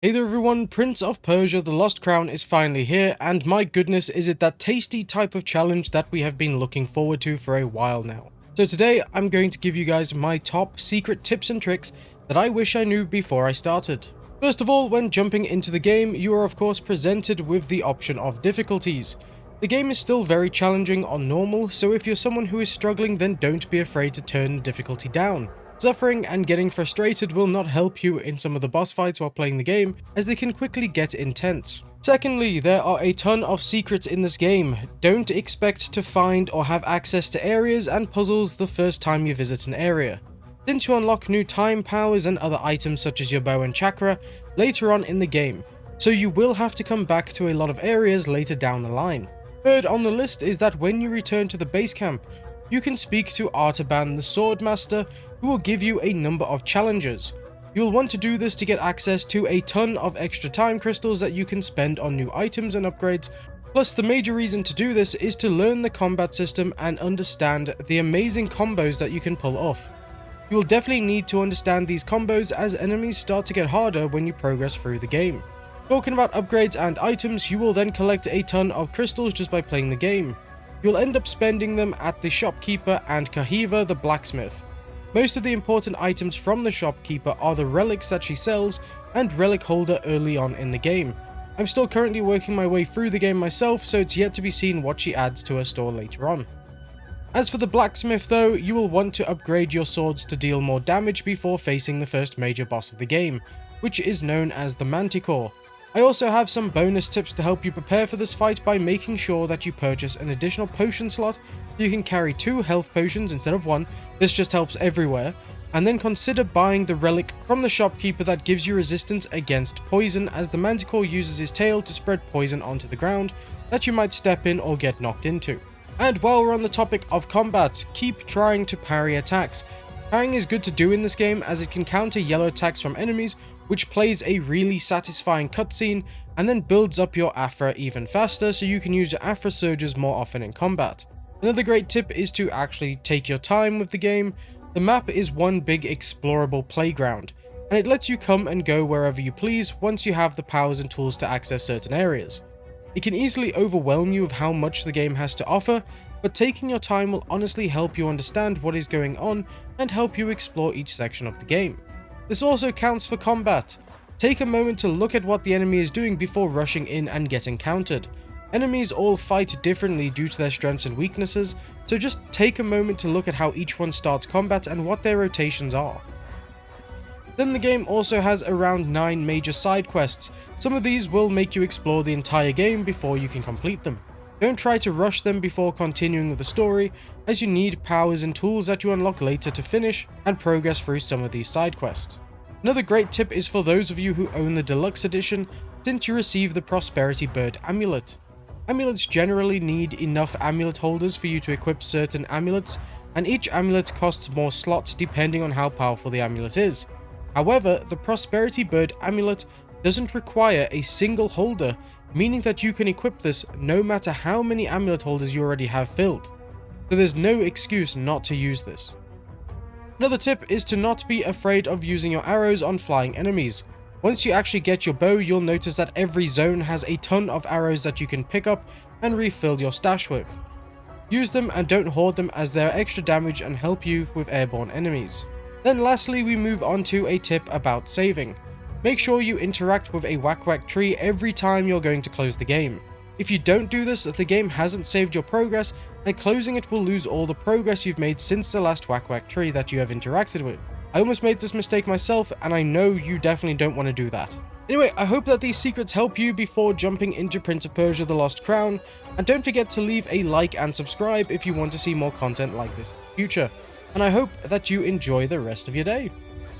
Hey there everyone, Prince of Persia The Lost Crown is finally here, and my goodness is it that tasty type of challenge that we have been looking forward to for a while now. So today I'm going to give you guys my top secret tips and tricks that I wish I knew before I started. First of all, when jumping into the game, you are of course presented with the option of difficulties. The game is still very challenging on normal, so if you're someone who is struggling, then don't be afraid to turn the difficulty down. Suffering and getting frustrated will not help you in some of the boss fights while playing the game, as they can quickly get intense. Secondly, there are a ton of secrets in this game. Don't expect to find or have access to areas and puzzles the first time you visit an area, since you unlock new time powers and other items such as your bow and chakra later on in the game, so you will have to come back to a lot of areas later down the line. Third on the list is that when you return to the base camp, you can speak to Artaban the Swordmaster, who will give you a number of challenges. You'll want to do this to get access to a ton of extra time crystals that you can spend on new items and upgrades. Plus, the major reason to do this is to learn the combat system and understand the amazing combos that you can pull off. You will definitely need to understand these combos as enemies start to get harder when you progress through the game. Talking about upgrades and items, you will then collect a ton of crystals just by playing the game. You'll end up spending them at the shopkeeper and Kahiva the blacksmith. Most of the important items from the shopkeeper are the relics that she sells and relic holder early on in the game. I'm still currently working my way through the game myself, so it's yet to be seen what she adds to her store later on. As for the blacksmith though, you will want to upgrade your swords to deal more damage before facing the first major boss of the game, which is known as the Manticore. I also have some bonus tips to help you prepare for this fight by making sure that you purchase an additional potion slot so you can carry 2 health potions instead of 1. This just helps everywhere. And then consider buying the relic from the shopkeeper that gives you resistance against poison, as the Manticore uses his tail to spread poison onto the ground that you might step in or get knocked into. And while we're on the topic of combat, keep trying to parry attacks. Parrying is good to do in this game as it can counter yellow attacks from enemies, which plays a really satisfying cutscene and then builds up your Afra even faster, so you can use your Afra surges more often in combat. Another great tip is to actually take your time with the game. The map is one big explorable playground, and it lets you come and go wherever you please once you have the powers and tools to access certain areas. It can easily overwhelm you with how much the game has to offer, but taking your time will honestly help you understand what is going on and help you explore each section of the game. This also counts for combat. Take a moment to look at what the enemy is doing before rushing in and getting countered. Enemies all fight differently due to their strengths and weaknesses, so just take a moment to look at how each one starts combat and what their rotations are. Then the game also has around 9 major side quests. Some of these will make you explore the entire game before you can complete them. Don't try to rush them before continuing with the story, as you need powers and tools that you unlock later to finish and progress through some of these side quests. Another great tip is for those of you who own the deluxe edition, since you receive the Prosperity Bird amulet. Amulets generally need enough amulet holders for you to equip certain amulets, and each amulet costs more slots depending on how powerful the amulet is. However, the Prosperity Bird amulet doesn't require a single holder, meaning that you can equip this no matter how many amulet holders you already have filled. So there's no excuse not to use this. Another tip is to not be afraid of using your arrows on flying enemies. Once you actually get your bow, you'll notice that every zone has a ton of arrows that you can pick up and refill your stash with. Use them and don't hoard them, as they are extra damage and help you with airborne enemies. Then lastly, we move on to a tip about saving. Make sure you interact with a whack tree every time you're going to close the game. If you don't do this, the game hasn't saved your progress, and closing it will lose all the progress you've made since the last whack tree that you have interacted with. I almost made this mistake myself, and I know you definitely don't want to do that. Anyway, I hope that these secrets help you before jumping into Prince of Persia The Lost Crown, and don't forget to leave a like and subscribe if you want to see more content like this in the future. And I hope that you enjoy the rest of your day.